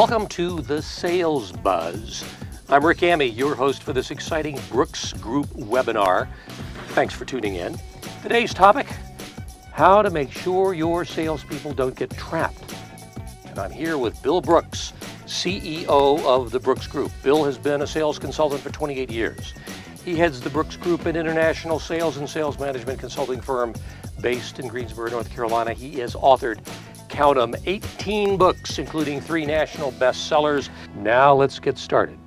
Welcome to the Sales Buzz. I'm Rick Amy, your host for this exciting Brooks Group webinar. Thanks for tuning in. Today's topic, how to make sure your salespeople don't get trapped. And I'm here with Bill Brooks, CEO of the Brooks Group. Bill has been a sales consultant for 28 years. He heads the Brooks Group, an international sales and sales management consulting firm based in Greensboro, North Carolina. He has authored, count them, 18 books, including 3 national bestsellers. Now let's get started.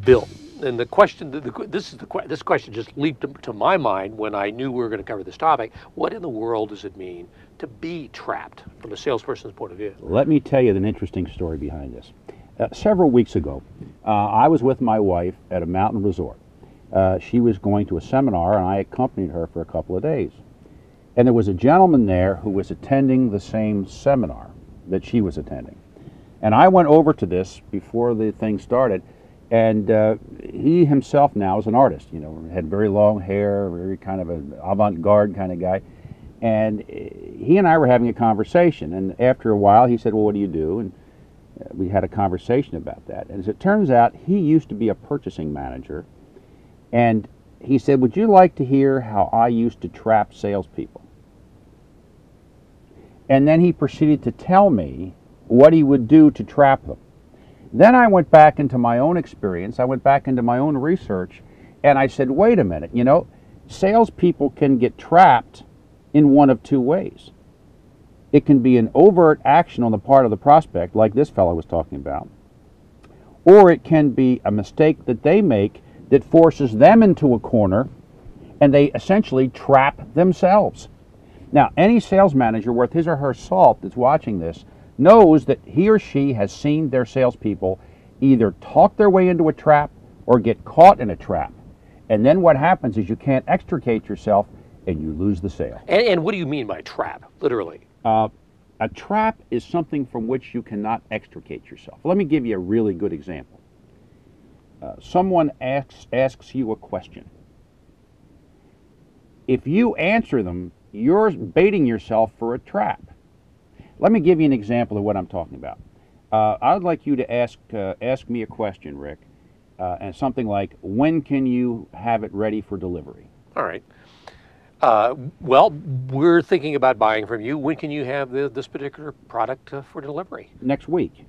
Bill, and the question, this question just leaped to my mind when I knew we were going to cover this topic. What in the world does it mean to be trapped from a salesperson's point of view? Let me tell you an interesting story behind this. Several weeks ago, I was with my wife at a mountain resort. She was going to a seminar, and I accompanied her for a couple of days. And there was a gentleman there who was attending the same seminar that she was attending. And I went over to this before the thing started, and he himself now is an artist, you know, had very long hair, very kind of an avant-garde kind of guy. And he and I were having a conversation, and after a while he said, well, what do you do? And we had a conversation about that. And as it turns out, he used to be a purchasing manager, and he said, would you like to hear how I used to trap salespeople? And then he proceeded to tell me what he would do to trap them. Then I went back into my own experience, I went back into my own research, and I said, wait a minute, you know, salespeople can get trapped in one of two ways. It can be an overt action on the part of the prospect, like this fellow was talking about, or it can be a mistake that they make that forces them into a corner, and they essentially trap themselves. Now, any sales manager worth his or her salt that's watching this knows that he or she has seen their salespeople either talk their way into a trap or get caught in a trap. And then what happens is you can't extricate yourself and you lose the sale. And what do you mean by trap, literally? A trap is something from which you cannot extricate yourself. Let me give you a really good example. Someone asks you a question. If you answer them, you're baiting yourself for a trap. Let me give you an example of what I'm talking about. I'd like you to ask me a question, Rick, and something like, when can you have it ready for delivery? All right. Well, we're thinking about buying from you. When can you have this particular product for delivery? Next week.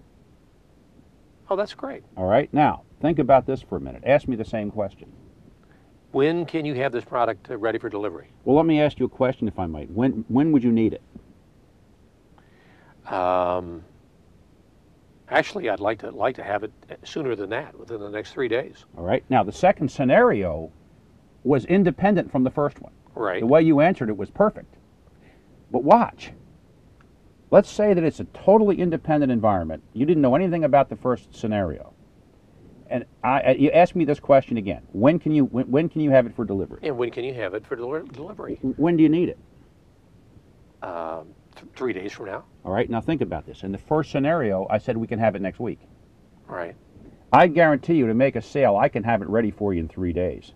Oh, that's great. All right. Now, think about this for a minute. Ask me the same question. When can you have this product ready for delivery? Well, let me ask you a question, if I might. When would you need it? Actually, I'd like to have it sooner than that, within the next 3 days. All right. Now, the second scenario was independent from the first one. Right. The way you answered it was perfect. But watch. Let's say that it's a totally independent environment. You didn't know anything about the first scenario. And you ask me this question again. When can you have it for delivery? And when can you have it for delivery? When do you need it? 3 days from now. All right. Now think about this. In the first scenario, I said we can have it next week. All right. I guarantee you, to make a sale, I can have it ready for you in 3 days.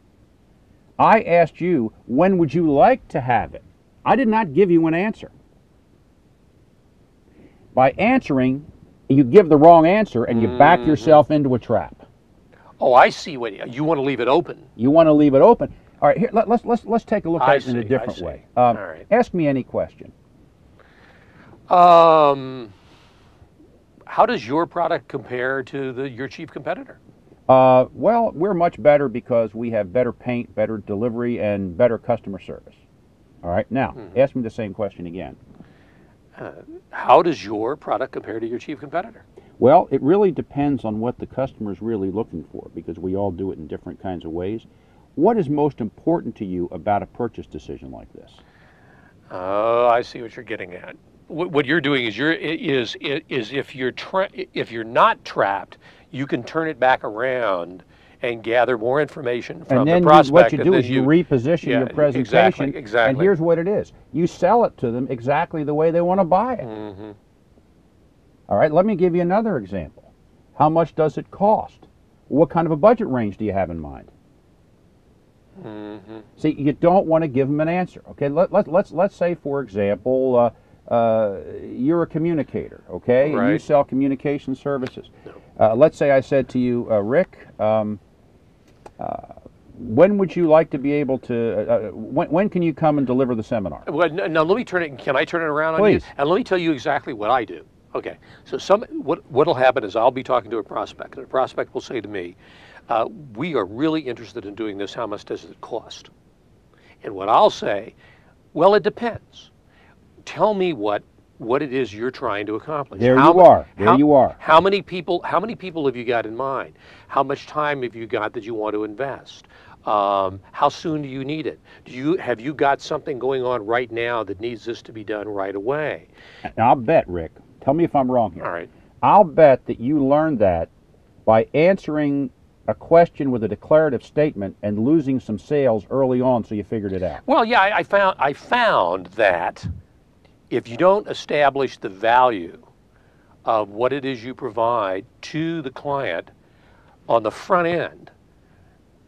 I asked you, when would you like to have it? I did not give you an answer. By answering, you give the wrong answer and you back yourself into a trap. Oh, I see. You want to leave it open. You want to leave it open. All right, here, let's take a look at it in a different way. All right. Ask me any question. How does your product compare to your chief competitor? Well, we're much better because we have better paint, better delivery, and better customer service. All right, now, ask me the same question again. How does your product compare to your chief competitor? Well, it really depends on what the customer is really looking for, because we all do it in different kinds of ways. What is most important to you about a purchase decision like this? Oh, I see what you're getting at. What you're doing is if you're not trapped, you can turn it back around and gather more information from the prospect. And then what you do is you reposition your presentation. Exactly. And here's what it is. You sell it to them exactly the way they want to buy it. Mm-hmm. All right, let me give you another example. How much does it cost? What kind of a budget range do you have in mind? Mm-hmm. See, you don't want to give them an answer. Okay, let's say, for example, you're a communicator, okay, Right. and you sell communication services. No. Let's say I said to you, Rick, when would you like to be able to, when can you come and deliver the seminar? Well, now let me turn it. Can I turn it around on Please. you? And let me tell you exactly what I do. Okay. So what'll happen is I'll be talking to a prospect, and a prospect will say to me, "We are really interested in doing this. How much does it cost?" And what I'll say, "Well, it depends. Tell me what it is you're trying to accomplish." There you are. There you are. How many people have you got in mind? How much time have you got that you want to invest? How soon do you need it? Have you got something going on right now that needs this to be done right away? And I'll bet, Rick, tell me if I'm wrong here. All right. I'll bet that you learned that by answering a question with a declarative statement and losing some sales early on, so you figured it out. Well, yeah, I found that if you don't establish the value of what it is you provide to the client on the front end,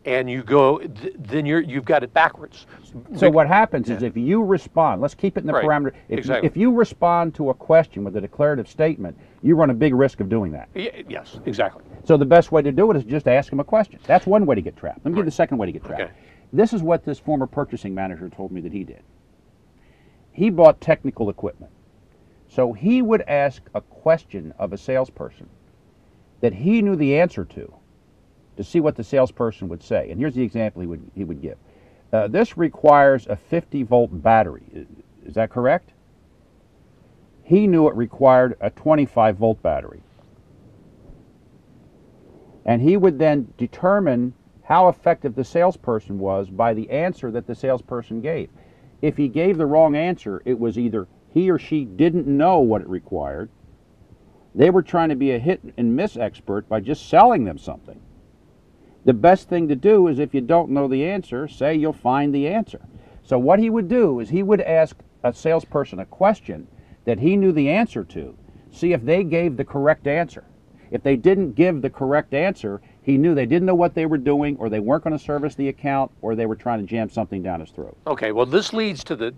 and you go, then you've got it backwards. So what happens is if you respond, let's keep it in the Right. parameter. Exactly. If you respond to a question with a declarative statement, you run a big risk of doing that. Yes, exactly. So the best way to do it is just ask him a question. That's one way to get trapped. Let me give you the second way to get trapped. Okay. This is what this former purchasing manager told me that he did. He bought technical equipment. So he would ask a question of a salesperson that he knew the answer to see what the salesperson would say. And here's the example he would give. This requires a 50-volt battery. Is that correct? He knew it required a 25-volt battery. And he would then determine how effective the salesperson was by the answer that the salesperson gave. If he gave the wrong answer, it was either he or she didn't know what it required, they were trying to be a hit and miss expert by just selling them something. The best thing to do is, if you don't know the answer, say you'll find the answer. So what he would do is he would ask a salesperson a question that he knew the answer to, see if they gave the correct answer. If they didn't give the correct answer, he knew they didn't know what they were doing, or they weren't going to service the account, or they were trying to jam something down his throat. Okay, well, this leads to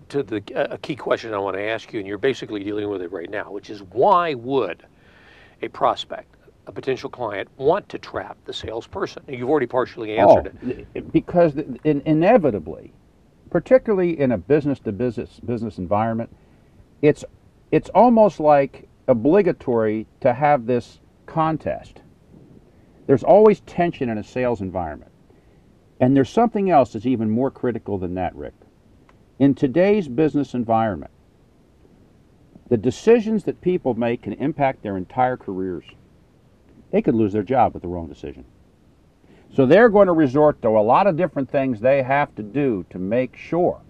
a key question I want to ask you, and you're basically dealing with it right now, which is, why would a prospect, a potential client, want to trap the salesperson? You've already partially answered it. Because inevitably, particularly in a business-to-business environment, it's almost like obligatory to have this contest. There's always tension in a sales environment. And there's something else that's even more critical than that, Rick. In today's business environment, the decisions that people make can impact their entire careers. They could lose their job with the wrong decision. So they're going to resort to a lot of different things they have to do to make sure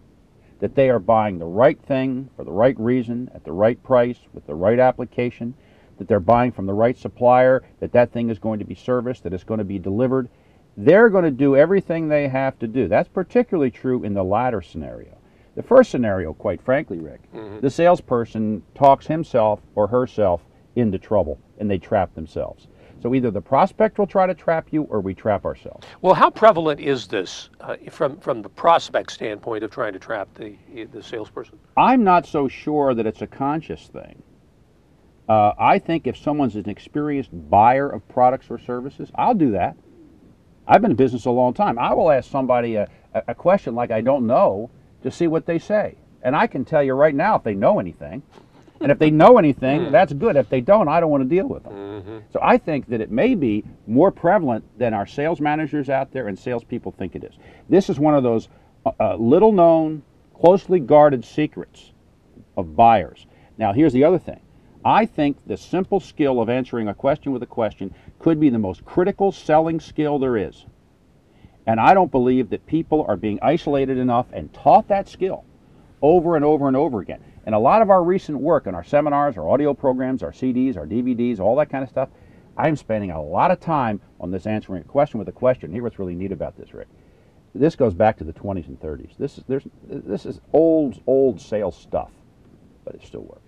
that they are buying the right thing for the right reason, at the right price, with the right application, that they're buying from the right supplier, that that thing is going to be serviced, that it's going to be delivered. They're going to do everything they have to do. That's particularly true in the latter scenario. The first scenario, quite frankly, Rick, the salesperson talks himself or herself into trouble, and they trap themselves. So either the prospect will try to trap you, or we trap ourselves. Well, how prevalent is this from the prospect standpoint of trying to trap the salesperson? I'm not so sure that it's a conscious thing. I think if someone's an experienced buyer of products or services, I'll do that. I've been in business a long time. I will ask somebody a question like I don't know to see what they say. And I can tell you right now if they know anything. And if they know anything, that's good. If they don't, I don't want to deal with them. So I think that it may be more prevalent than our sales managers out there and salespeople think it is. This is one of those little known, closely guarded secrets of buyers. Now, here's the other thing. I think the simple skill of answering a question with a question could be the most critical selling skill there is. And I don't believe that people are being isolated enough and taught that skill over and over and over again. And a lot of our recent work in our seminars, our audio programs, our CDs, our DVDs, all that kind of stuff, I'm spending a lot of time on this answering a question with a question. Here's what's really neat about this, Rick. This goes back to the 20s and 30s. This is old sales stuff, but it still works.